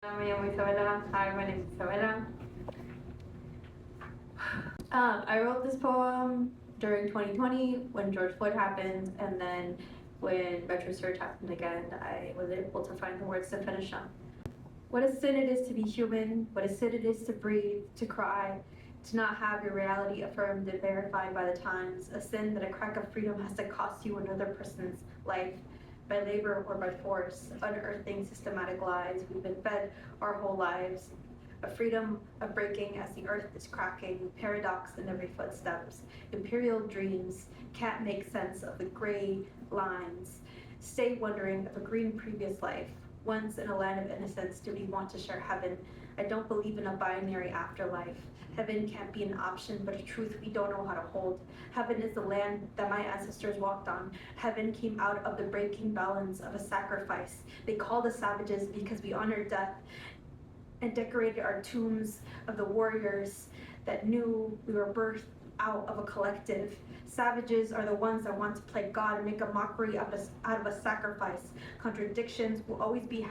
Me llamo Isabela. Hi, my name is Isabela. I wrote this poem during 2020 when George Floyd happened, and then when Retro Surge happened again, I was able to find the words to finish them. What a sin it is to be human, what a sin it is to breathe, to cry, to not have your reality affirmed and verified by the times, a sin that a crack of freedom has to cost you another person's life, by labor or by force, unearthing systematic lies we've been fed our whole lives, a freedom of breaking as the earth is cracking, paradox in every footsteps, imperial dreams can't make sense of the gray lines, stay wondering of a green previous life. Once in a land of innocence, do we want to share heaven? I don't believe in a binary afterlife. Heaven can't be an option, but a truth we don't know how to hold. Heaven is the land that my ancestors walked on. Heaven came out of the breaking balance of a sacrifice. They called us savages because we honored death and decorated our tombs of the warriors that knew we were birthed out of a collective. Savages are the ones that want to play God and make a mockery out of a sacrifice. Contradictions will always be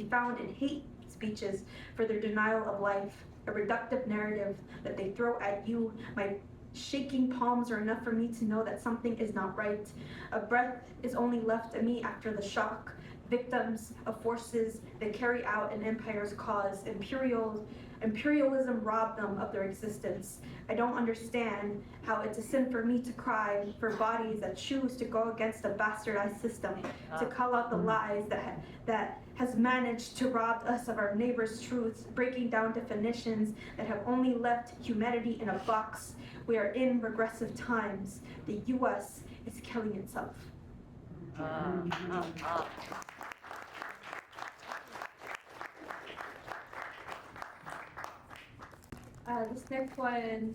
found in hate speeches for their denial of life, a reductive narrative that they throw at you. My shaking palms are enough for me to know that something is not right. A breath is only left of me after the shock. Victims of forces that carry out an empire's cause. Imperialism robbed them of their existence. I don't understand how it's a sin for me to cry for bodies that choose to go against a bastardized system, to call out the lies that has managed to rob us of our neighbor's truths, breaking down definitions that have only left humanity in a box. We are in regressive times. The U.S. is killing itself. This next one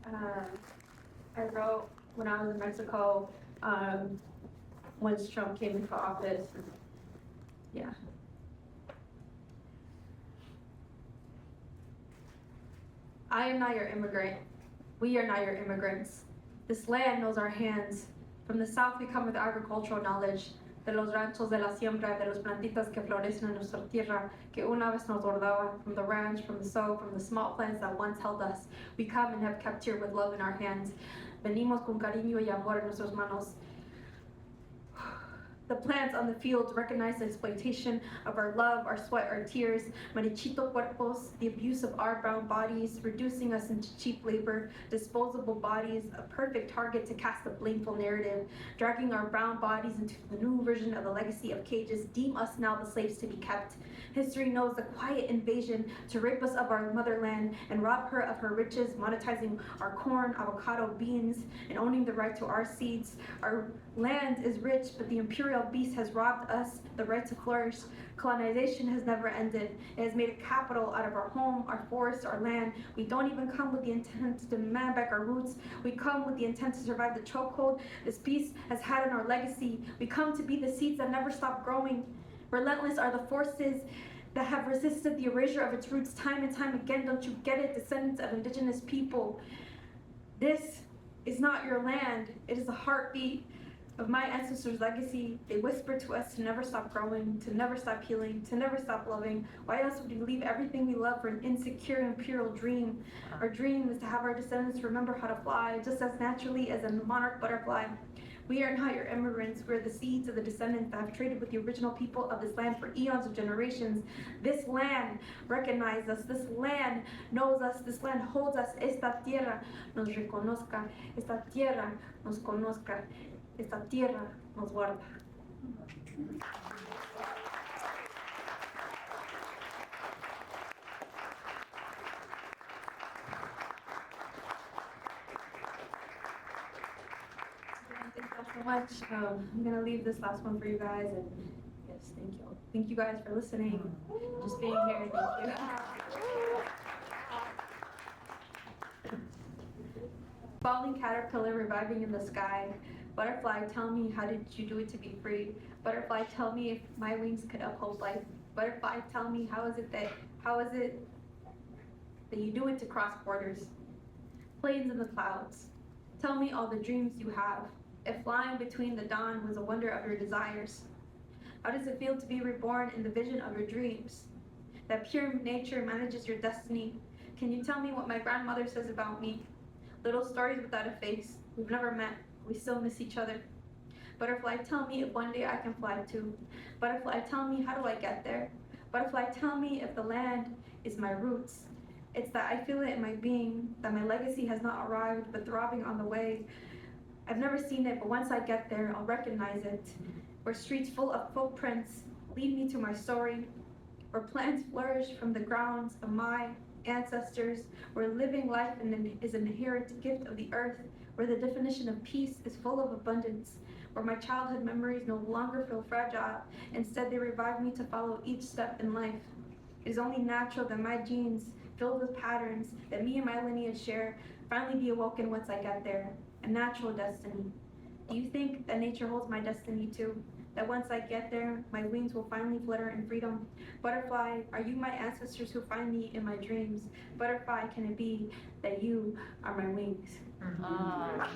I wrote when I was in Mexico once Trump came into office. Yeah. I am not your immigrant. We are not your immigrants. This land knows our hands. From the south we come with agricultural knowledge, de los ranchos, de la siembra, de los plantitas que florecen en nuestra tierra, que una vez nos bordaban, from the ranch, from the sow, from the small plants that once held us. We come and have kept here with love in our hands. Venimos con cariño y amor en nuestras manos. The plants on the fields recognize the exploitation of our love, our sweat, our tears, marichito cuerpos, the abuse of our brown bodies, reducing us into cheap labor, disposable bodies, a perfect target to cast a blameful narrative, dragging our brown bodies into the new version of the legacy of cages, deem us now the slaves to be kept. History knows the quiet invasion to rape us of our motherland and rob her of her riches, monetizing our corn, avocado, beans, and owning the right to our seeds. Our land is rich, but the imperial beast has robbed us the right to flourish. Colonization has never ended. It has made a capital out of our home, our forest, our land. We don't even come with the intent to demand back our roots. We come with the intent to survive the chokehold this beast has had on our legacy. We come to be the seeds that never stop growing. Relentless are the forces that have resisted the erasure of its roots time and time again. Don't you get it, descendants of indigenous people? This is not your land. It is the heartbeat of my ancestors' legacy. They whispered to us to never stop growing, to never stop healing, to never stop loving. Why else would we leave everything we love for an insecure imperial dream? Our dream is to have our descendants remember how to fly just as naturally as a monarch butterfly. We are not your immigrants. We're the seeds of the descendants that have traded with the original people of this land for eons of generations. This land recognizes us. This land knows us. This land holds us. Esta tierra nos reconozca. Esta tierra nos conozca. Esta tierra nos guarda. Thank you so much. I'm gonna leave this last one for you guys, and yes, thank you. Thank you guys for listening, just being here. Thank you. Falling caterpillar reviving in the sky. Butterfly, tell me, how did you do it to be free? Butterfly, tell me if my wings could uphold life. Butterfly, tell me, how is it that you do it to cross borders? Planes in the clouds, tell me all the dreams you have. If flying between the dawn was a wonder of your desires, how does it feel to be reborn in the vision of your dreams? that pure nature manages your destiny. Can you tell me what my grandmother says about me? Little stories without a face. We've never met. We still miss each other. Butterfly, tell me if one day I can fly too. Butterfly, tell me how do I get there? Butterfly, tell me if the land is my roots. It's that I feel it in my being, that my legacy has not arrived, but throbbing on the way. I've never seen it, but once I get there, I'll recognize it. Where streets full of footprints lead me to my story, where plants flourish from the grounds of my ancestors, where living life is an inherent gift of the earth, where the definition of peace is full of abundance, where my childhood memories no longer feel fragile, instead they revive me to follow each step in life. It is only natural that my genes, filled with patterns that me and my lineage share, finally be awoken once I get there, a natural destiny. Do you think that nature holds my destiny too? That once I get there, my wings will finally flutter in freedom? Butterfly, are you my ancestors who find me in my dreams? Butterfly, can it be that you are my wings? Ah.